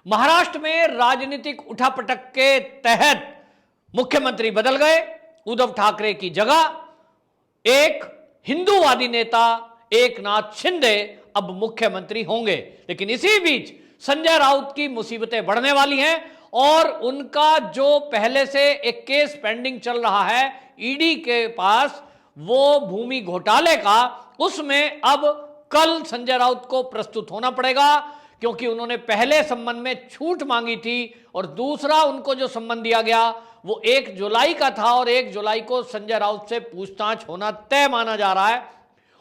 महाराष्ट्र में राजनीतिक उठापटक के तहत मुख्यमंत्री बदल गए। उद्धव ठाकरे की जगह एक हिंदूवादी नेता एकनाथ शिंदे अब मुख्यमंत्री होंगे। लेकिन इसी बीच संजय राउत की मुसीबतें बढ़ने वाली हैं और उनका जो पहले से एक केस पेंडिंग चल रहा है ईडी के पास, वो भूमि घोटाले का, उसमें अब कल संजय राउत को प्रस्तुत होना पड़ेगा, क्योंकि उन्होंने पहले संबंध में छूट मांगी थी और दूसरा उनको जो संबंध दिया गया वो 1 जुलाई का था और 1 जुलाई को संजय राउत से पूछताछ होना तय माना जा रहा है।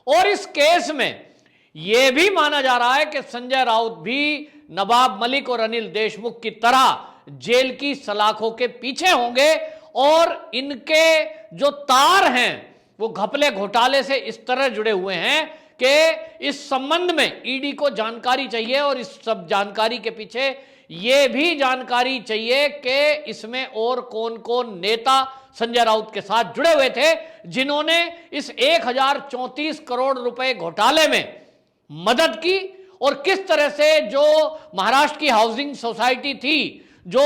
और इस केस में यह भी माना जा रहा है कि संजय राउत भी नवाब मलिक और अनिल देशमुख की तरह जेल की सलाखों के पीछे होंगे और इनके जो तार हैं वो घपले घोटाले से इस तरह जुड़े हुए हैं कि इस संबंध में ईडी को जानकारी चाहिए और इस सब जानकारी के पीछे यह भी जानकारी चाहिए कि इसमें और कौन कौन नेता संजय राउत के साथ जुड़े हुए थे जिन्होंने इस 1034 करोड़ रुपए घोटाले में मदद की और किस तरह से जो महाराष्ट्र की हाउसिंग सोसाइटी थी, जो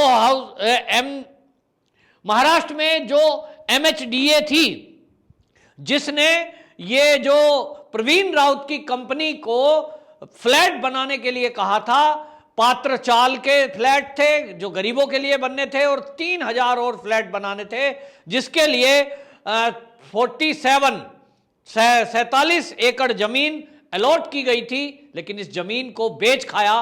महाराष्ट्र में जो MHDA थी, जिसने ये जो प्रवीण राउत की कंपनी को फ्लैट बनाने के लिए कहा था, पात्र चाल के फ्लैट थे जो गरीबों के लिए बनने थे और 3000 और फ्लैट बनाने थे, जिसके लिए 47 एकड़ जमीन अलॉट की गई थी। लेकिन इस जमीन को बेच खाया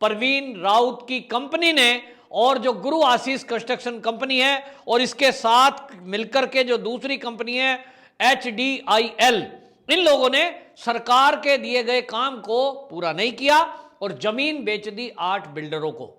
प्रवीण राउत की कंपनी ने और जो गुरु आशीष कंस्ट्रक्शन कंपनी है और इसके साथ मिलकर के जो दूसरी कंपनी है HDIL, इन लोगों ने सरकार के दिए गए काम को पूरा नहीं किया और जमीन बेच दी 8 बिल्डरों को।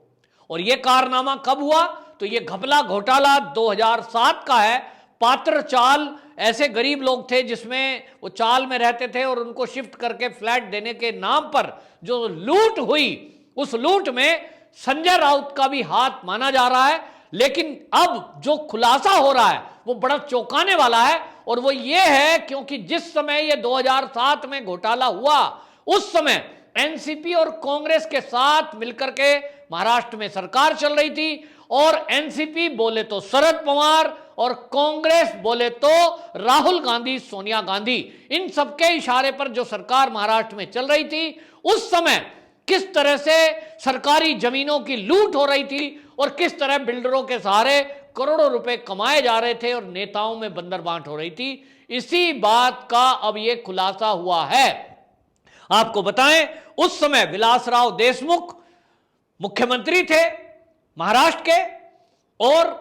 और यह कारनामा कब हुआ? तो यह घपला घोटाला 2007 का है। पात्र चाल ऐसे गरीब लोग थे जिसमें वो चाल में रहते थे और उनको शिफ्ट करके फ्लैट देने के नाम पर जो लूट हुई, उस लूट में संजय राउत का भी हाथ माना जा रहा है। लेकिन अब जो खुलासा हो रहा है वो बड़ा चौंकाने वाला है और वो ये है क्योंकि जिस समय ये 2007 में घोटाला हुआ उस समय एनसीपी और कांग्रेस के साथ मिलकर के महाराष्ट्र में सरकार चल रही थी और एनसीपी बोले तो शरद पवार और कांग्रेस बोले तो राहुल गांधी, सोनिया गांधी, इन सबके इशारे पर जो सरकार महाराष्ट्र में चल रही थी उस समय किस तरह से सरकारी जमीनों की लूट हो रही थी और किस तरह बिल्डरों के सहारे करोड़ों रुपए कमाए जा रहे थे और नेताओं में बंदरबांट हो रही थी। इसी बात का अब यह खुलासा हुआ है। आपको बताएं, उस समय विलासराव देशमुख मुख्यमंत्री थे महाराष्ट्र के और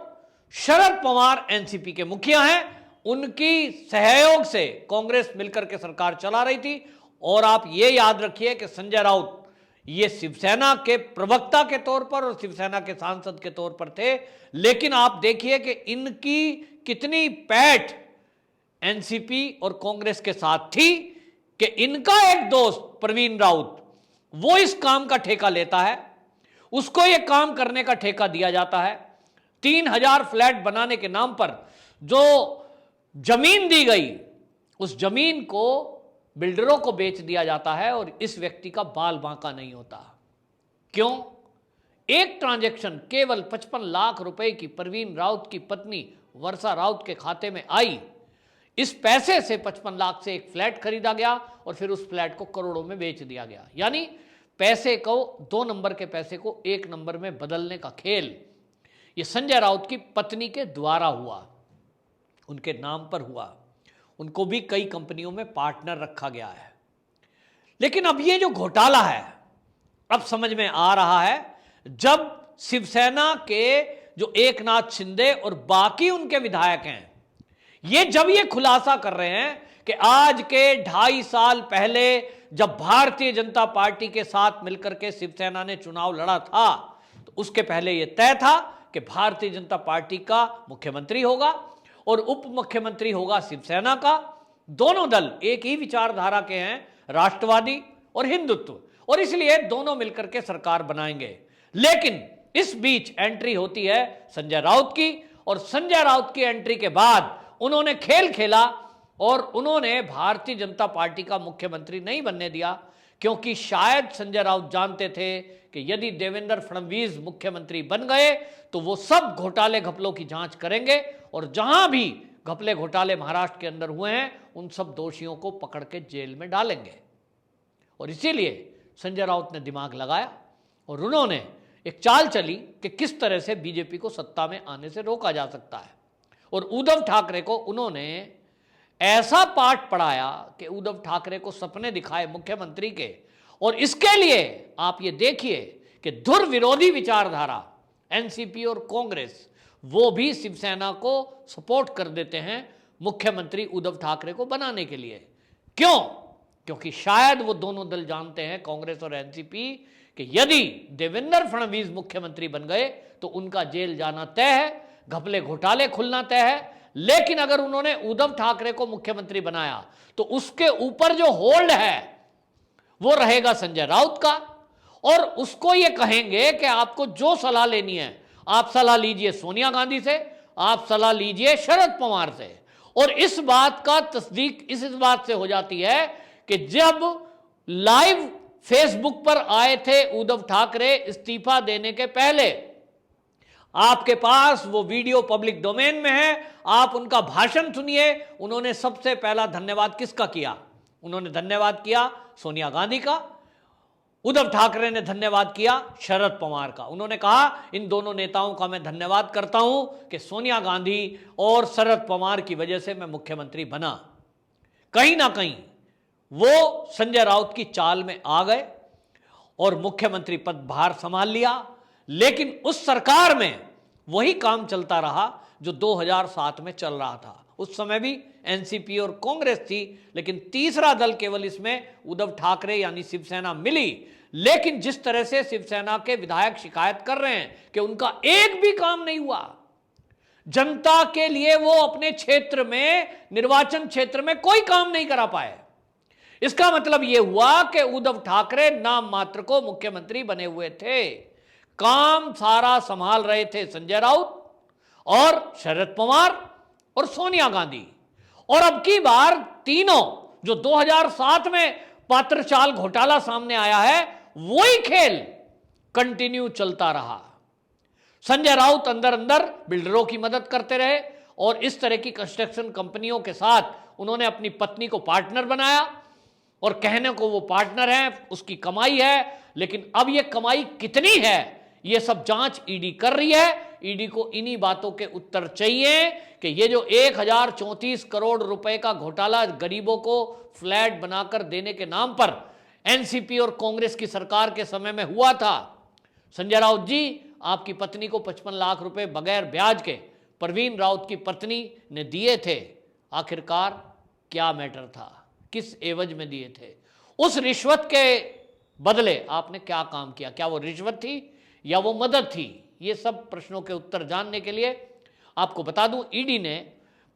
शरद पवार एनसीपी के मुखिया हैं। उनकी सहयोग से कांग्रेस मिलकर के सरकार चला रही थी। और आप ये याद रखिए कि संजय राउत ये शिवसेना के प्रवक्ता के तौर पर और शिवसेना के सांसद के तौर पर थे, लेकिन आप देखिए कि इनकी कितनी पैठ एनसीपी और कांग्रेस के साथ थी कि इनका एक दोस्त प्रवीण राउत वो इस काम का ठेका लेता है, उसको यह काम करने का ठेका दिया जाता है। 3000 फ्लैट बनाने के नाम पर जो जमीन दी गई उस जमीन को बिल्डरों को बेच दिया जाता है और इस व्यक्ति का बाल बांका नहीं होता। क्यों? एक ट्रांजैक्शन केवल 55 लाख रुपए की प्रवीण राउत की पत्नी वर्षा राउत के खाते में आई। इस पैसे से 55 लाख से एक फ्लैट खरीदा गया और फिर उस फ्लैट को करोड़ों में बेच दिया गया। यानी पैसे को, 2 नंबर के पैसे को 1 नंबर में बदलने का खेल ये संजय राउत की पत्नी के द्वारा हुआ, उनके नाम पर हुआ। उनको भी कई कंपनियों में पार्टनर रखा गया है। लेकिन अब ये जो घोटाला है अब समझ में आ रहा है, जब शिवसेना के जो एकनाथ शिंदे और बाकी उनके विधायक हैं ये जब ये खुलासा कर रहे हैं कि आज के 2.5 साल पहले जब भारतीय जनता पार्टी के साथ मिलकर के शिवसेना ने चुनाव लड़ा था तो उसके पहले यह तय था कि भारतीय जनता पार्टी का मुख्यमंत्री होगा और उप मुख्यमंत्री होगा शिवसेना का। दोनों दल एक ही विचारधारा के हैं, राष्ट्रवादी और हिंदुत्व, और इसलिए दोनों मिलकर के सरकार बनाएंगे। लेकिन इस बीच एंट्री होती है संजय राउत की और संजय राउत की एंट्री के बाद उन्होंने खेल खेला और उन्होंने भारतीय जनता पार्टी का मुख्यमंत्री नहीं बनने दिया, क्योंकि शायद संजय राउत जानते थे कि यदि देवेंद्र फडणवीस मुख्यमंत्री बन गए तो वो सब घोटाले घपलों की जांच करेंगे और जहां भी घपले घोटाले महाराष्ट्र के अंदर हुए हैं उन सब दोषियों को पकड़ के जेल में डालेंगे। और इसीलिए संजय राउत ने दिमाग लगाया और उन्होंने एक चाल चली कि किस तरह से बीजेपी को सत्ता में आने से रोका जा सकता है। और उद्धव ठाकरे को उन्होंने ऐसा पाठ पढ़ाया कि उद्धव ठाकरे को सपने दिखाए मुख्यमंत्री के। और इसके लिए आप ये देखिए कि धुर विरोधी विचारधारा एनसीपी और कांग्रेस वो भी शिवसेना को सपोर्ट कर देते हैं मुख्यमंत्री उद्धव ठाकरे को बनाने के लिए। क्यों? क्योंकि शायद वो दोनों दल जानते हैं, कांग्रेस और एनसीपी, कि यदि देवेंद्र फडणवीस मुख्यमंत्री बन गए तो उनका जेल जाना तय है, घपले घोटाले खुलना तय है। लेकिन अगर उन्होंने उद्धव ठाकरे को मुख्यमंत्री बनाया तो उसके ऊपर जो होल्ड है वो रहेगा संजय राउत का। और उसको ये कहेंगे कि आपको जो सलाह लेनी है आप सलाह लीजिए सोनिया गांधी से, आप सलाह लीजिए शरद पवार से। और इस बात का तस्दीक इस बात से हो जाती है कि जब लाइव फेसबुक पर आए थे उद्धव ठाकरे इस्तीफा देने के पहले, आपके पास वो वीडियो पब्लिक डोमेन में है, आप उनका भाषण सुनिए। उन्होंने सबसे पहला धन्यवाद किसका किया? उन्होंने धन्यवाद किया सोनिया गांधी का। उद्धव ठाकरे ने धन्यवाद किया शरद पवार का। उन्होंने कहा इन दोनों नेताओं का मैं धन्यवाद करता हूं कि सोनिया गांधी और शरद पवार की वजह से मैं मुख्यमंत्री बना। कहीं ना कहीं वो संजय राउत की चाल में आ गए और मुख्यमंत्री पद भार संभाल लिया। लेकिन उस सरकार में वही काम चलता रहा जो 2007 में चल रहा था। उस समय भी एनसीपी और कांग्रेस थी, लेकिन तीसरा दल केवल इसमें उद्धव ठाकरे यानी शिवसेना मिली। लेकिन जिस तरह से शिवसेना के विधायक शिकायत कर रहे हैं कि उनका एक भी काम नहीं हुआ, जनता के लिए वो अपने क्षेत्र में, निर्वाचन क्षेत्र में कोई काम नहीं करा पाए। इसका मतलब यह हुआ कि उद्धव ठाकरे नाम मात्र को मुख्यमंत्री बने हुए थे, काम सारा संभाल रहे थे संजय राउत और शरद पवार और सोनिया गांधी। और अब की बार तीनों, जो 2007 में पात्रचाल घोटाला सामने आया है, वही खेल कंटिन्यू चलता रहा। संजय राउत अंदर अंदर बिल्डरों की मदद करते रहे और इस तरह की कंस्ट्रक्शन कंपनियों के साथ उन्होंने अपनी पत्नी को पार्टनर बनाया और कहने को वो पार्टनर है, उसकी कमाई है। लेकिन अब ये कमाई कितनी है ये सब जांच ईडी कर रही है। ईडी को इन्हीं बातों के उत्तर चाहिए कि ये जो 1034 करोड़ रुपए का घोटाला गरीबों को फ्लैट बनाकर देने के नाम पर एनसीपी और कांग्रेस की सरकार के समय में हुआ था। संजय राउत जी, आपकी पत्नी को 55 लाख रुपए बगैर ब्याज के परवीन राउत की पत्नी ने दिए थे। आखिरकार क्या मैटर था, किस एवज में दिए थे? उस रिश्वत के बदले आपने क्या काम किया? क्या वो रिश्वत थी या वो मदद थी? ये सब प्रश्नों के उत्तर जानने के लिए आपको बता दूं, ईडी ने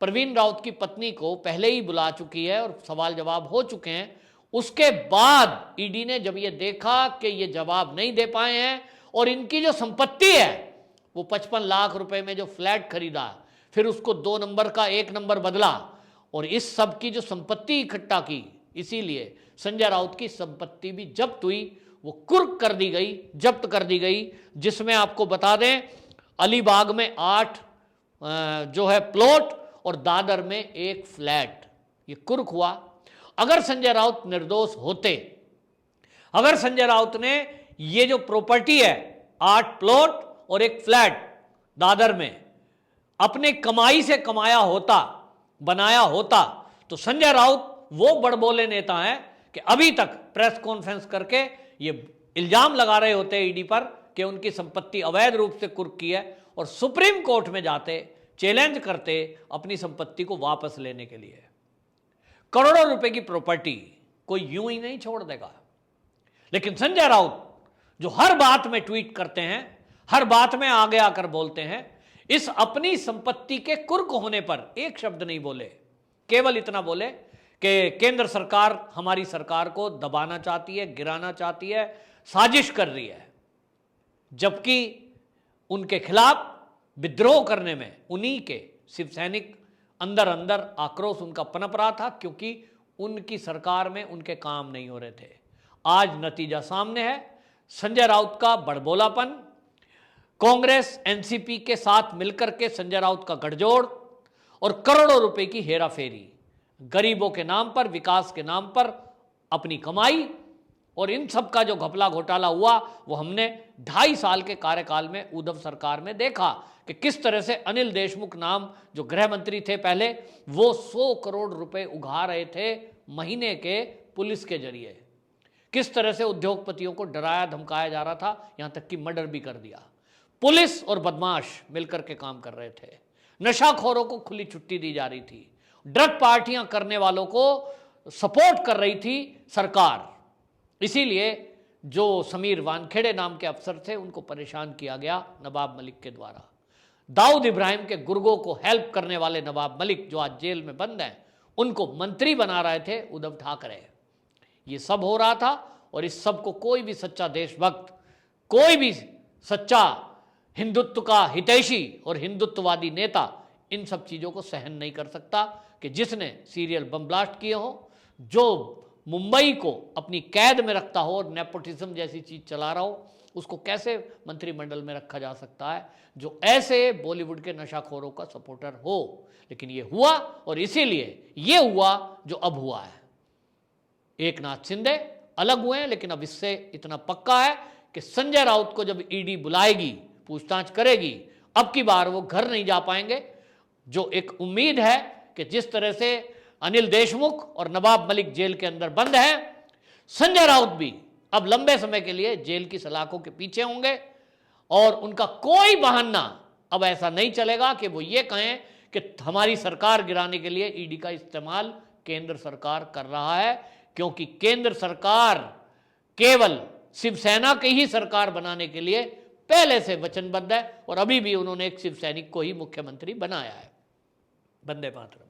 परवीन राउत की पत्नी को पहले ही बुला चुकी है और सवाल जवाब हो चुके हैं। उसके बाद ईडी ने जब ये देखा कि ये जवाब नहीं दे पाए हैं और इनकी जो संपत्ति है वो 55 लाख रुपए में जो फ्लैट खरीदा, फिर उसको 2 नंबर का 1 नंबर बदला और इस सब की जो संपत्ति इकट्ठा की, इसीलिए संजय राउत की संपत्ति भी जब्त हुई, वो कुर्क कर दी गई, जब्त कर दी गई। जिसमें आपको बता दें अलीबाग में 8 जो है प्लॉट और दादर में 1 फ्लैट, ये कुर्क हुआ। अगर संजय राउत निर्दोष होते, अगर संजय राउत ने ये जो प्रॉपर्टी है 8 प्लॉट और 1 फ्लैट दादर में अपने कमाई से कमाया होता, बनाया होता, तो संजय राउत वो बड़बोले नेता हैं कि अभी तक प्रेस कॉन्फ्रेंस करके ये इल्जाम लगा रहे होते ईडी पर कि उनकी संपत्ति अवैध रूप से कुर्क की है और सुप्रीम कोर्ट में जाते, चैलेंज करते अपनी संपत्ति को वापस लेने के लिए। करोड़ों रुपए की प्रॉपर्टी कोई यूं ही नहीं छोड़ देगा। लेकिन संजय राउत जो हर बात में ट्वीट करते हैं, हर बात में आगे आकर बोलते हैं, इस अपनी संपत्ति के कुर्क होने पर एक शब्द नहीं बोले। केवल इतना बोले कि केंद्र सरकार हमारी सरकार को दबाना चाहती है, गिराना चाहती है, साजिश कर रही है। जबकि उनके खिलाफ विद्रोह करने में उन्हीं के शिव सैनिक अंदर अंदर आक्रोश उनका पनप रहा था, क्योंकि उनकी सरकार में उनके काम नहीं हो रहे थे। आज नतीजा सामने है। संजय राउत का बड़बोलापन, कांग्रेस एनसीपी के साथ मिलकर के संजय राउत का गठजोड़ और करोड़ों रुपए की हेराफेरी, गरीबों के नाम पर, विकास के नाम पर अपनी कमाई, और इन सब का जो घपला घोटाला हुआ वो हमने 2.5 साल के कार्यकाल में उद्धव सरकार में देखा कि किस तरह से अनिल देशमुख नाम जो गृह मंत्री थे पहले, वो 100 करोड़ रुपए उगा रहे थे महीने के पुलिस के जरिए। किस तरह से उद्योगपतियों को डराया धमकाया जा रहा था, यहां तक कि मर्डर भी कर दिया। पुलिस और बदमाश मिलकर के काम कर रहे थे। नशाखोरों को खुली छुट्टी दी जा रही थी। ड्रग पार्टियां करने वालों को सपोर्ट कर रही थी सरकार। इसीलिए जो समीर वानखेड़े नाम के अफसर थे उनको परेशान किया गया नवाब मलिक के द्वारा। दाऊद इब्राहिम के गुर्गों को हेल्प करने वाले नवाब मलिक जो आज जेल में बंद हैं, उनको मंत्री बना रहे थे उद्धव ठाकरे। ये सब हो रहा था और इस सब को कोई भी सच्चा देशभक्त, कोई भी सच्चा हिंदुत्व का हितैषी और हिंदुत्ववादी नेता इन सब चीज़ों को सहन नहीं कर सकता कि जिसने सीरियल बम ब्लास्ट किए हो, जो मुंबई को अपनी कैद में रखता हो और नेपोटिज्म जैसी चीज़ चला रहा हो, उसको कैसे मंत्रिमंडल में रखा जा सकता है जो ऐसे बॉलीवुड के नशाखोरों का सपोर्टर हो। लेकिन ये हुआ और इसीलिए ये हुआ जो अब हुआ है। एकनाथ शिंदे अलग हुए हैं, लेकिन अब इससे इतना पक्का है कि संजय राउत को जब ईडी बुलाएगी, पूछताछ करेगी, अब की बार वो घर नहीं जा पाएंगे। जो एक उम्मीद है कि जिस तरह से अनिल देशमुख और नवाब मलिक जेल के अंदर बंद हैं, संजय राउत भी अब लंबे समय के लिए जेल की सलाखों के पीछे होंगे और उनका कोई बहाना अब ऐसा नहीं चलेगा कि वो ये कहें कि हमारी सरकार गिराने के लिए ईडी का इस्तेमाल केंद्र सरकार कर रहा है, क्योंकि केंद्र सरकार केवल शिवसेना की ही सरकार बनाने के लिए पहले से वचनबद्ध है और अभी भी उन्होंने एक शिव सैनिक को ही मुख्यमंत्री बनाया है। वंदे मातरम।